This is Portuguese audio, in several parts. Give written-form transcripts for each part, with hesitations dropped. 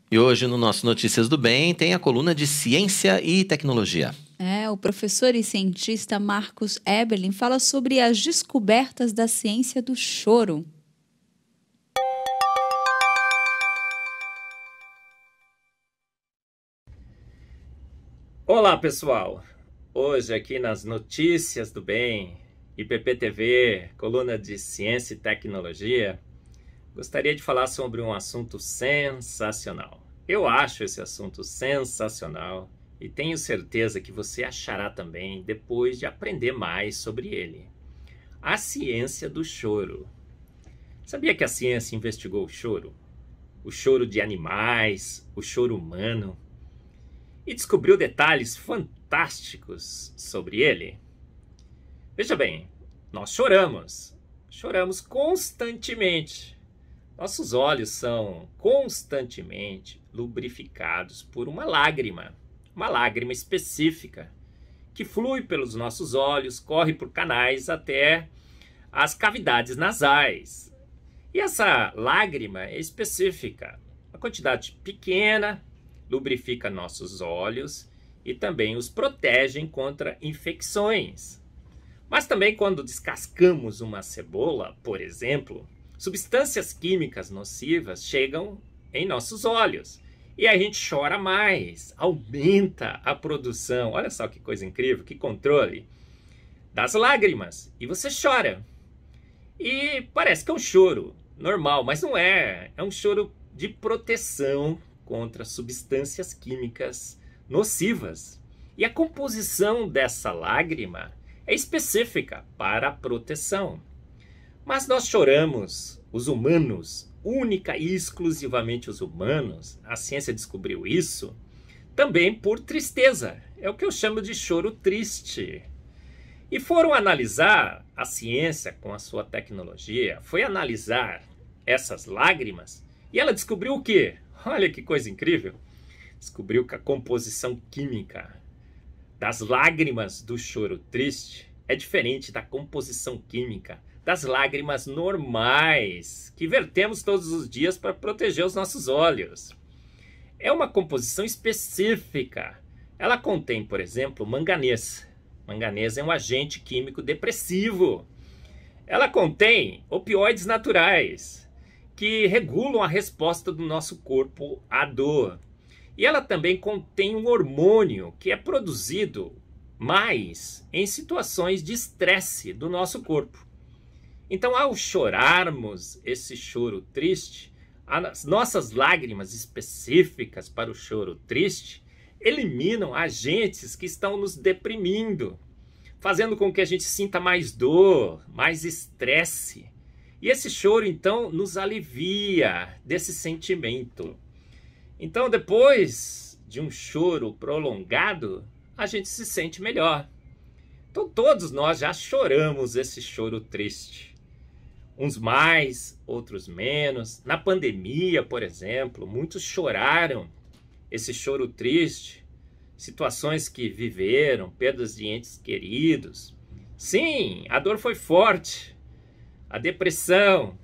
E hoje no nosso Notícias do Bem tem a coluna de Ciência e Tecnologia. O professor e cientista Marcos Eberlin fala sobre as descobertas da ciência do choro. Olá, pessoal! Hoje aqui nas Notícias do Bem, IPP-TV, coluna de Ciência e Tecnologia, gostaria de falar sobre um assunto sensacional. Eu acho esse assunto sensacional e tenho certeza que você achará também depois de aprender mais sobre ele. A ciência do choro. Sabia que a ciência investigou o choro? O choro de animais, o choro humano, e descobriu detalhes fantásticos sobre ele? Veja bem, nós choramos constantemente. Nossos olhos são constantemente lubrificados por uma lágrima específica, que flui pelos nossos olhos, corre por canais até as cavidades nasais. E essa lágrima é específica, uma quantidade pequena, lubrifica nossos olhos e também os protegem contra infecções. Mas também quando descascamos uma cebola, por exemplo, substâncias químicas nocivas chegam em nossos olhos e a gente chora mais, aumenta a produção. Olha só que coisa incrível, que controle das lágrimas. E você chora. E parece que é um choro normal, mas não é. É um choro de proteção contra substâncias químicas nocivas. E a composição dessa lágrima é específica para a proteção. Mas nós choramos, os humanos, única e exclusivamente os humanos, a ciência descobriu isso, também por tristeza. É o que eu chamo de choro triste. E foram analisar, a ciência com a sua tecnologia, foi analisar essas lágrimas e ela descobriu o quê? Olha que coisa incrível! Descobriu que a composição química das lágrimas do choro triste é diferente da composição química das lágrimas normais que vertemos todos os dias para proteger os nossos olhos. É uma composição específica. Ela contém, por exemplo, manganês. Manganês é um agente químico depressivo. Ela contém opioides naturais, que regulam a resposta do nosso corpo à dor. E ela também contém um hormônio que é produzido mais em situações de estresse do nosso corpo. Então, ao chorarmos esse choro triste, as nossas lágrimas específicas para o choro triste eliminam agentes que estão nos deprimindo, fazendo com que a gente sinta mais dor, mais estresse. E esse choro, então, nos alivia desse sentimento. Então, depois de um choro prolongado, a gente se sente melhor. Então, todos nós já choramos esse choro triste. Uns mais, outros menos. Na pandemia, por exemplo, muitos choraram esse choro triste. Situações que viveram, perdas de entes queridos. Sim, a dor foi forte. A depressão,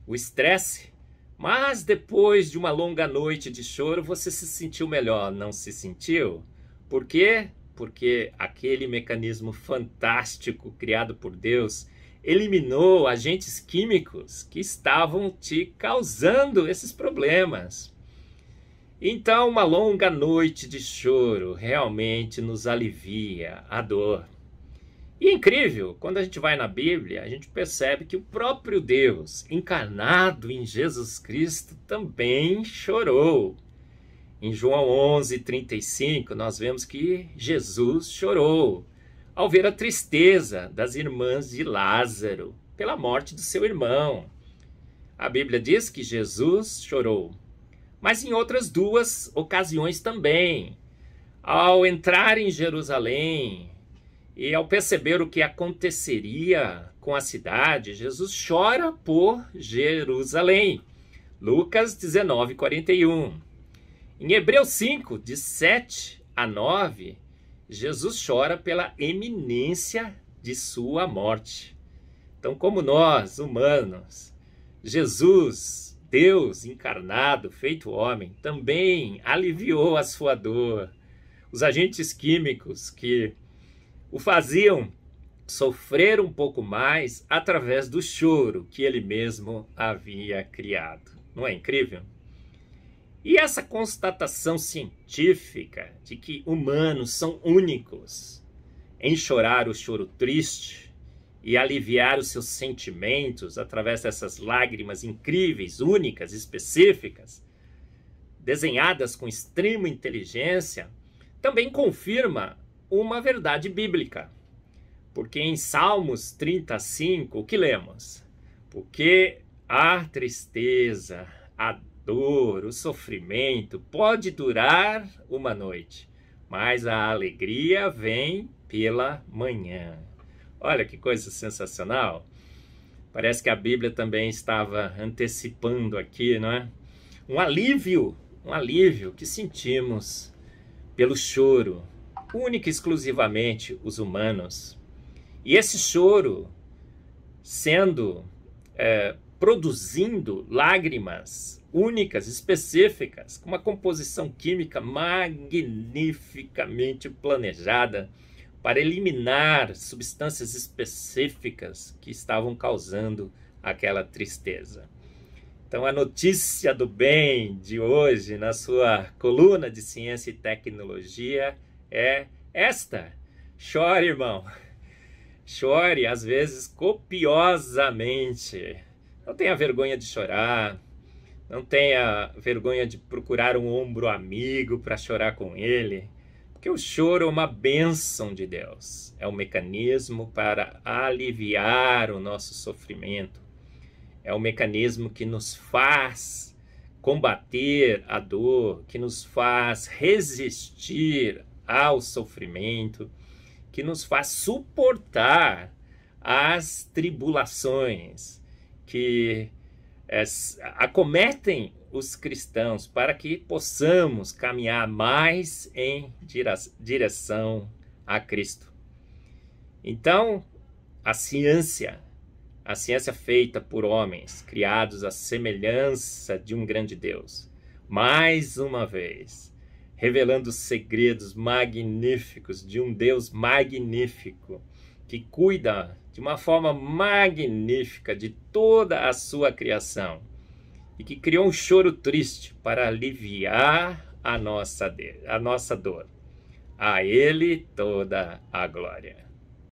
o estresse, mas depois de uma longa noite de choro, você se sentiu melhor, não se sentiu? Por quê? Porque aquele mecanismo fantástico criado por Deus eliminou agentes químicos que estavam te causando esses problemas. Então, uma longa noite de choro realmente nos alivia a dor. E é incrível, quando a gente vai na Bíblia, a gente percebe que o próprio Deus, encarnado em Jesus Cristo, também chorou. Em João 11:35, nós vemos que Jesus chorou ao ver a tristeza das irmãs de Lázaro pela morte do seu irmão. A Bíblia diz que Jesus chorou, mas em outras duas ocasiões também. Ao entrar em Jerusalém, e ao perceber o que aconteceria com a cidade, Jesus chora por Jerusalém. Lucas 19:41. Em Hebreus 5, de 7 a 9, Jesus chora pela iminência de sua morte. Então, como nós, humanos, Jesus Deus encarnado, feito homem, também aliviou a sua dor. Os agentes químicos que o faziam sofrer um pouco mais através do choro que ele mesmo havia criado. Não é incrível? E essa constatação científica de que humanos são únicos em chorar o choro triste e aliviar os seus sentimentos através dessas lágrimas incríveis, únicas, específicas, desenhadas com extrema inteligência, também confirma uma verdade bíblica. Porque em Salmos 35, o que lemos? Porque a tristeza, a dor, o sofrimento pode durar uma noite, mas a alegria vem pela manhã. Olha que coisa sensacional. Parece que a Bíblia também estava antecipando aqui, não é? Um alívio que sentimos pelo choro, única e exclusivamente os humanos. E esse choro produzindo lágrimas únicas, específicas, com uma composição química magnificamente planejada para eliminar substâncias específicas que estavam causando aquela tristeza. Então, a notícia do bem de hoje, na sua coluna de Ciência e Tecnologia, é esta. Chore, irmão. Chore, às vezes, copiosamente. Não tenha vergonha de chorar. Não tenha vergonha de procurar um ombro amigo para chorar com ele. Porque o choro é uma bênção de Deus. É um mecanismo para aliviar o nosso sofrimento. É um mecanismo que nos faz combater a dor, que nos faz resistir ao sofrimento, que nos faz suportar as tribulações que acometem os cristãos para que possamos caminhar mais em direção a Cristo. Então, a ciência feita por homens, criados à semelhança de um grande Deus, mais uma vez, revelando os segredos magníficos de um Deus magnífico, que cuida de uma forma magnífica de toda a sua criação e que criou um choro triste para aliviar a nossa dor. A Ele toda a glória.